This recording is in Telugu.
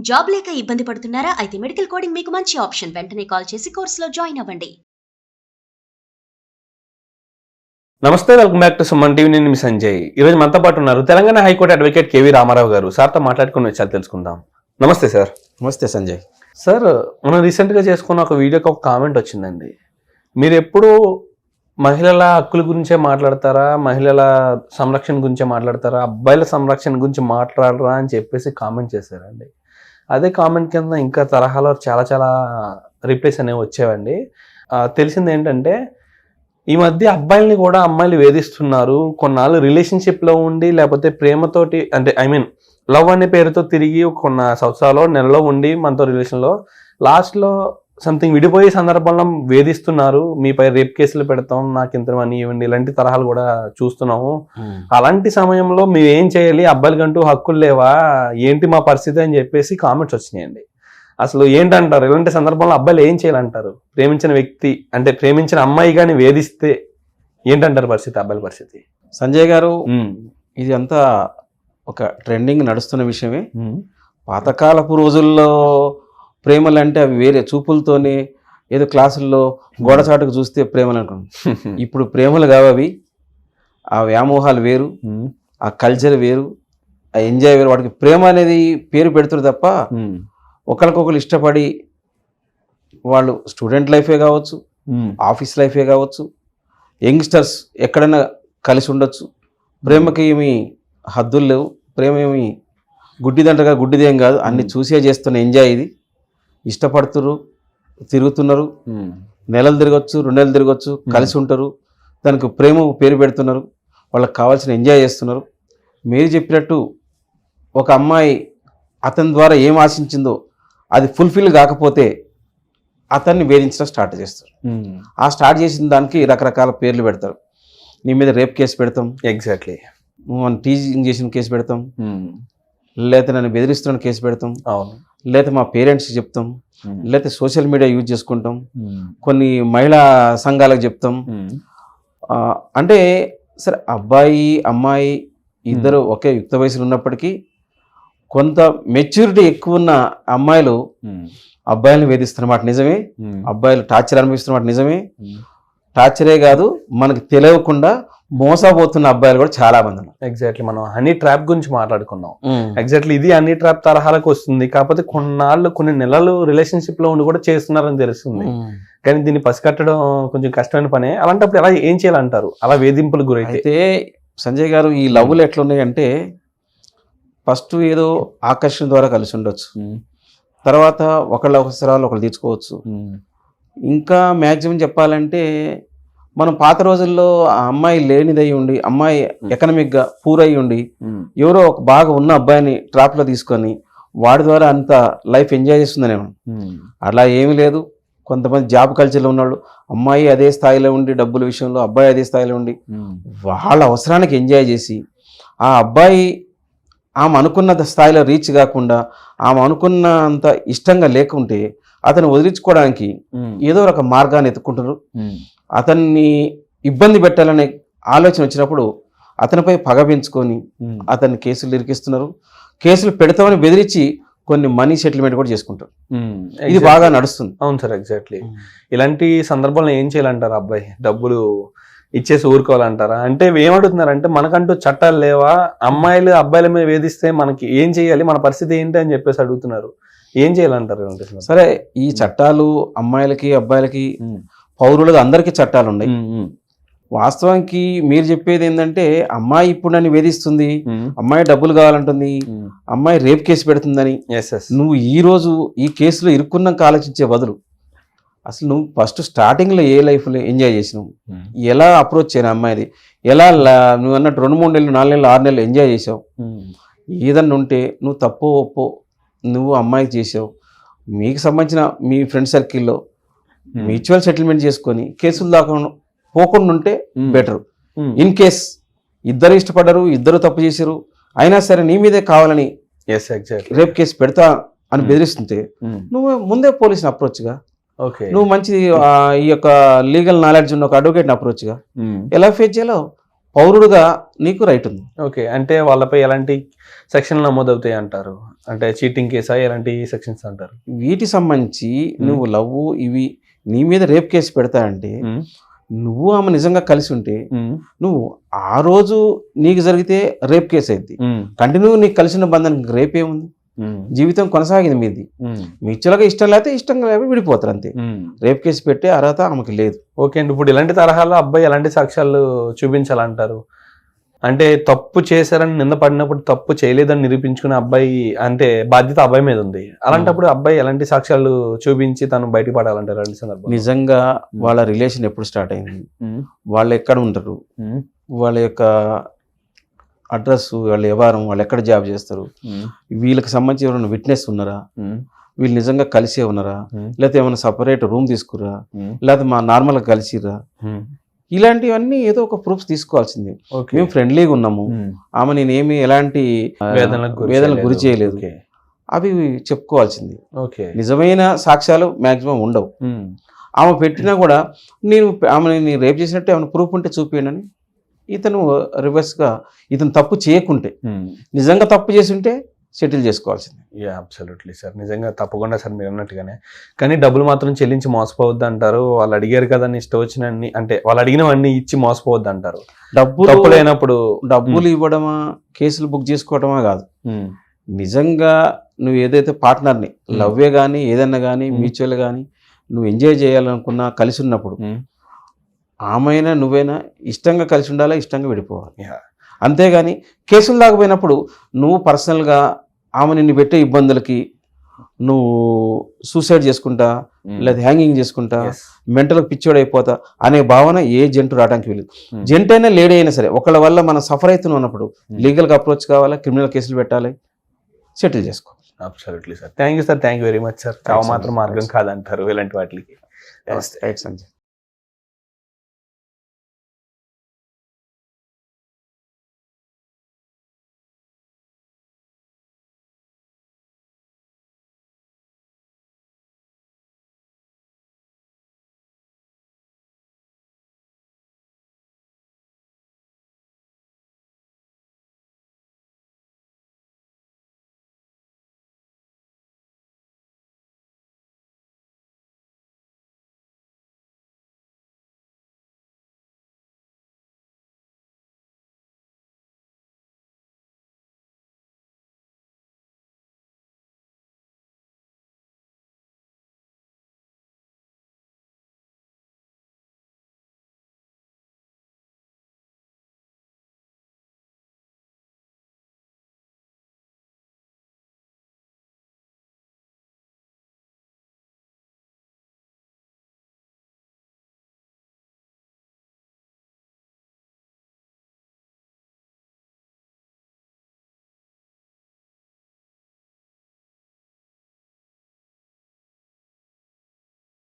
జాబ్ లేక ఇబ్బంది పడుతున్నారా? అయితే మెడికల్ కోడింగ్ మీకు మంచి ఆప్షన్. వెంటనే కాల్ చేసి కోర్సులో జాయిన్ అవ్వండి. నమస్తే, welcome back to Suman TV. నేను మీ సంజయ్. ఈరోజు మనతో పాటు ఉన్నారు Telangana high court advocate K V Ramarao గారు. సార్తో మాట్లాడుకుని విషయాలు తెలుసుకుందాం. నమస్తే సార్. నమస్తే సంజయ్. సార్, మనం రీసెంట్గా చేసుకున్న ఒక వీడియోకి ఒక కామెంట్ వచ్చిందండి. మీరు ఎప్పుడు మహిళల హక్కుల గురించే మాట్లాడతారా, మహిళల సంరక్షణ గురించే మాట్లాడతారా, అబ్బాయిల సంరక్షణ గురించి మాట్లాడరా అని చెప్పేసి కామెంట్ చేశారండి. అదే కామెంట్ కింద ఇంకా తరహాలో చాలా రిప్లైస్ అనేవి వచ్చేవండి. తెలిసింది ఏంటంటే, ఈ మధ్య అబ్బాయిల్ని కూడా అమ్మాయిలు వేధిస్తున్నారు. కొన్నాళ్ళు రిలేషన్షిప్లో ఉండి, లేకపోతే ప్రేమతోటి, అంటే లవ్ అనే పేరుతో తిరిగి కొన్న సంవత్సరాలు నెలలో ఉండి మనతో రిలేషన్లో లాస్ట్లో సంథింగ్ విడిపోయే సందర్భంలో వేధిస్తున్నారు. మీపై రేప్ కేసులు పెడతాం, నాకు ఇంత మనీ ఇవ్వండి, ఇలాంటి తరహాలు కూడా చూస్తున్నాము. అలాంటి సమయంలో మేము ఏం చేయాలి, అబ్బాయిలకంటూ హక్కులు లేవా, ఏంటి మా పరిస్థితి అని చెప్పేసి కామెంట్స్ వచ్చినాయండి. అసలు ఏంటంటారు, ఇలాంటి సందర్భంలో అబ్బాయిలు ఏం చేయాలంటారు? ప్రేమించిన వ్యక్తి, అంటే ప్రేమించిన అమ్మాయి కానీ వేధిస్తే ఏంటంటారు పరిస్థితి, అబ్బాయిల పరిస్థితి? సంజయ్ గారు, ఇది అంతా ఒక ట్రెండింగ్ నడుస్తున్న విషయమే. పాతకాలపు రోజుల్లో ప్రేమలు అంటే అవి వేరే చూపులతోనే, ఏదో క్లాసుల్లో గోడచాటుకు చూస్తే ప్రేమలు అనుకున్నాం. ఇప్పుడు ప్రేమలు కావవి. ఆ వ్యామోహాలు వేరు, ఆ కల్చర్ వేరు, ఆ ఎంజాయ్ వేరు. వాటికి ప్రేమ అనేది పేరు పెడుతురు తప్ప ఒకరికొకరు ఇష్టపడి వాళ్ళు స్టూడెంట్ లైఫే కావచ్చు, ఆఫీస్ లైఫే కావచ్చు, యంగ్స్టర్స్ ఎక్కడైనా కలిసి ఉండొచ్చు. ప్రేమకి ఏమి హద్దులు లేవు. ప్రేమ ఏమి గుడ్డిదంటగా గుడ్డిదేం కాదు. అన్ని చూసే చేస్తున్న ఎంజాయ్ ఇది. ఇష్టపడుతున్నారు, తిరుగుతున్నారు, నెలలు తిరగచ్చు, 2 నెలలు తిరగచ్చు, కలిసి ఉంటారు. దానికి ప్రేమ పేరు పెడుతున్నారు, వాళ్ళకి కావాల్సిన ఎంజాయ్ చేస్తున్నారు. మీరు చెప్పినట్టు ఒక అమ్మాయి అతని ద్వారా ఏం ఆశించిందో అది ఫుల్ఫిల్ కాకపోతే అతన్ని వేధించడం స్టార్ట్ చేస్తారు. ఆ స్టార్ట్ చేసిన దానికి రకరకాల పేర్లు పెడతారు. నీ మీద రేప్ కేసు పెడతాం, ఎగ్జాక్ట్లీ, టీజింగ్ చేసిన కేసు పెడతాం, లేకపోతే నన్ను బెదిరిస్తున్న కేసు పెడతాం, లేకపోతే మా పేరెంట్స్కి చెప్తాం, లేకపోతే సోషల్ మీడియా యూజ్ చేసుకుంటాం, కొన్ని మహిళా సంఘాలకు చెప్తాం. అంటే సరే, అబ్బాయి అమ్మాయి ఇద్దరు ఒకే యుక్త వయసులో ఉన్నప్పటికీ కొంత మెచ్యూరిటీ ఎక్కువ ఉన్న అమ్మాయిలు అబ్బాయిలను వేధిస్తున్నమాట నిజమే. అబ్బాయిలు టార్చర్ అనుభవిస్తున్నమాట నిజమే. టార్చరే కాదు, మనకు తెలియకుండా మోసపోతున్న అబ్బాయిలు కూడా చాలా మంది ఉన్నారు. ఎగ్జాక్ట్లీ, మనం హనీ ట్రాప్ గురించి మాట్లాడుకున్నాం. ఎగ్జాక్ట్లీ, ఇది హనీ ట్రాప్ తరహాలకు వస్తుంది. కాకపోతే కొన్ని నెలలు రిలేషన్షిప్ లో ఉండి కూడా చేస్తున్నారని తెలుస్తుంది. కానీ దీన్ని పసికట్టడం కొంచెం కష్టమైన పనే. అలాంటప్పుడు ఎలా ఏం చేయాలంటారు అలా వేధింపులకు గురైతే? సంజయ్ గారు, ఈ లవ్లు ఎట్లున్నాయంటే, ఫస్ట్ ఏదో ఆకర్షణ ద్వారా కలిసి ఉండొచ్చు, తర్వాత ఒకళ్ళ అవసరాలు ఒకళ్ళు తీర్చుకోవచ్చు. ఇంకా మ్యాక్సిమం చెప్పాలంటే, మనం పాత రోజుల్లో ఆ అమ్మాయి లేనిదై ఉండి, అమ్మాయి ఎకనామిక్గా పూర్ అయి ఉండి, ఎవరో ఒక బాగా ఉన్న అబ్బాయిని ట్రాప్లో తీసుకొని వాడి ద్వారా అంత లైఫ్ ఎంజాయ్ చేస్తుందనేమో. అలా ఏమీ లేదు. కొంతమంది జాబ్ కల్చర్లో ఉన్నాడు, అమ్మాయి అదే స్థాయిలో ఉండి డబ్బుల విషయంలో, అబ్బాయి అదే స్థాయిలో ఉండి వాళ్ళ అవసరానికి ఎంజాయ్ చేసి, ఆ అబ్బాయి ఆమె అనుకున్న స్థాయిలో రీచ్ కాకుండా, ఆమె అనుకున్నంత ఇష్టంగా లేకుంటే అతను వదిలించుకోవడానికి ఏదో ఒక మార్గాన్ని ఎత్తుకుంటారు. అతన్ని ఇబ్బంది పెట్టాలనే ఆలోచన వచ్చినప్పుడు అతనిపై పగ పెంచుకొని అతన్ని కేసులు ఇరికిస్తున్నారు. కేసులు పెడతామని బెదిరించి కొన్ని మనీ సెటిల్మెంట్ కూడా చేసుకుంటారు. ఇది బాగా నడుస్తుంది. అవును సార్, ఎగ్జాక్ట్లీ. ఇలాంటి సందర్భంలో ఏం చేయాలంటారు? అబ్బాయి డబ్బులు ఇచ్చేసి ఊరుకోవాలంటారా? అంటే ఏమడుగుతున్నారంటే, మనకంటూ చట్టాలు లేవా, అమ్మాయిలు అబ్బాయిల మీద వేధిస్తే మనకి ఏం చేయాలి, మన పరిస్థితి ఏంటి అని చెప్పేసి అడుగుతున్నారు. ఏం చేయాలంటారు? సరే, ఈ చట్టాలు అమ్మాయిలకి అబ్బాయిలకి పౌరులకు అందరికీ చట్టాలు ఉన్నాయి. వాస్తవానికి మీరు చెప్పేది ఏంటంటే, అమ్మాయి ఇప్పుడు నన్ను వేధిస్తుంది, అమ్మాయి డబ్బులు కావాలంటుంది, అమ్మాయి రేప్ కేసు పెడుతుందని. నువ్వు ఈ రోజు ఈ కేసులో ఇరుక్కున్నాక ఆలోచించే బదులు, అసలు నువ్వు ఫస్ట్ స్టార్టింగ్లో ఏ లైఫ్లో ఎంజాయ్ చేసినావు, ఎలా అప్రోచ్ చేయను అమ్మాయిది, ఎలా నువ్వు అన్నట్టు 2-3 నెలలు 4 నెలలు 6 నెలలు ఎంజాయ్ చేసావు, ఏదన్నా ఉంటే నువ్వు తప్పో ఒప్పో నువ్వు అమ్మాయికి చేసావు, మీకు సంబంధించిన మీ ఫ్రెండ్ సర్కిల్లో మ్యూచువల్ సెటిల్మెంట్ చేసుకొని కేసులు దాకా పోకుండా ఉంటే బెటర్. ఇన్ కేస్ ఇద్దరు ఇష్టపడ్డారు, ఇద్దరు తప్పు చేశారు, అయినా సరే నీ మీదే కావాలని రేప్ కేసు పెడతా అని బెదిరిస్తుంటే నువ్వు ముందే పోలీసుని అప్రోచ్గా, నువ్వు మంచి ఈ యొక్క లీగల్ నాలెడ్జ్ ఉన్న ఒక అడ్వకేట్ని అప్రోచ్గా ఎలా ఫేస్ చేయాలో పౌరుడుగా నీకు రైట్ ఉంది. ఓకే, అంటే వాళ్ళపై ఎలాంటి సెక్షన్లు నమోదవుతాయి అంటారు? అంటే చీటింగ్ కేసా, ఎలాంటి సెక్షన్స్ అంటారు? వీటి సంబంధించి నువ్వు లవ్ ఇవి నీ మీద రేప్ కేసు పెడతా అంటే నువ్వు ఆమె నిజంగా కలిసి ఉంటే నువ్వు ఆ రోజు నీకు జరిగితే రేప్ కేసు అయింది, కంటిన్యూ నీకు కలిసిన బంధానికి రేప్ ఏముంది, జీవితం కొనసాగింది మీది. మ్యూచువల్గా ఇష్టం లేకపోతే ఇష్టంగా లేకపోతే విడిపోతారు అంతే. రేప్ కేసు పెట్టే అర్హత ఆమెకి లేదు. ఓకే అండి, ఇప్పుడు ఇలాంటి తరహాలో అబ్బాయి ఎలాంటి సాక్ష్యాలు చూపించాలంటారు? అంటే తప్పు చేశారని నింద పడినప్పుడు తప్పు చేయలేదని నిరూపించుకునే అబ్బాయి అంటే బాధ్యత అబ్బాయి మీద ఉంది. అలాంటప్పుడు అబ్బాయి ఎలాంటి సాక్ష్యాలు చూపించి తను బయట పడాలంటారు? అలాంటి సందర్భం నిజంగా వాళ్ళ రిలేషన్ ఎప్పుడు స్టార్ట్ అయింది, వాళ్ళు ఎక్కడ ఉంటారు, వాళ్ళ యొక్క అడ్రస్, వాళ్ళ వ్యవహారం, వాళ్ళు ఎక్కడ జాబ్ చేస్తారు, వీళ్ళకి సంబంధించి ఎవరైనా విట్నెస్ ఉన్నారా, వీళ్ళు నిజంగా కలిసే ఉన్నారా, లేకపోతే ఏమైనా సపరేట్ రూమ్ తీసుకురా, లేకపోతే మా నార్మల్గా కలిసిరా, ఇలాంటివన్నీ ఏదో ఒక ప్రూఫ్స్ తీసుకోవాల్సింది. మేము ఫ్రెండ్లీగా ఉన్నాము, ఆమె నేనేమి ఎలాంటి వేదనలకు గురి చేయలేదు, అవి చెప్పుకోవాల్సింది. నిజమైన సాక్ష్యాలు మాక్సిమం ఉండవు. ఆమె పెట్టినా కూడా ఆమె రేప్ చేసినట్టు ఏమైనా ప్రూఫ్ ఉంటే చూపించండి అని ఇతను రివర్స్గా ఇతను తప్పు చేయకుంటే, నిజంగా తప్పు చేసి ఉంటే సెటిల్ చేసుకోవాల్సింది. యా, అబ్సల్యూట్లీ సార్, నిజంగా తప్పకుండా సార్ మీరు అన్నట్టుగానే. కానీ డబ్బులు మాత్రం చెల్లించి మోసపోవద్దు అంటారు. వాళ్ళు అడిగారు కదా ఇష్టం వచ్చినన్ని, అంటే వాళ్ళు అడిగినవన్నీ ఇచ్చి మోసపోవద్దు అంటారు. డబ్బులు లేనప్పుడు డబ్బులు ఇవ్వడమా, కేసులు బుక్ చేసుకోవడమా కాదు. నిజంగా నువ్వు ఏదైతే పార్ట్నర్ని లవ్వే కానీ ఏదన్నా కానీ మ్యూచువల్ కానీ నువ్వు ఎంజాయ్ చేయాలనుకున్నా కలిసి ఉన్నప్పుడు ఆమెనా నువ్వైనా ఇష్టంగా కలిసి ఉండాలా, ఇష్టంగా విడిపోవాలి. అంతేగాని కేసులు దాకపోయినప్పుడు నువ్వు పర్సనల్గా ఆమె నిన్ను పెట్టే ఇబ్బందులకి నువ్వు సూసైడ్ చేసుకుంటా, లేదా హ్యాంగింగ్ చేసుకుంటా, మెంటల్ పిచ్చోడైపోతా అనే భావన ఏ జంటు రావడానికి వీలు. జంట్ అయినా లేడీ అయినా సరే ఒకళ్ళ వల్ల మనం సఫర్ అవుతున్నాం అన్నప్పుడు లీగల్గా అప్రోచ్ కావాలా, క్రిమినల్ కేసులు పెట్టాలి, సెటిల్ చేసుకోవాలి. Absolutely sir, thank you sir, thank you very much sir. చావు మాత్రం మార్గం కాదంటారు ఇలాంటి వాటికి. రైట్ సంజయ్.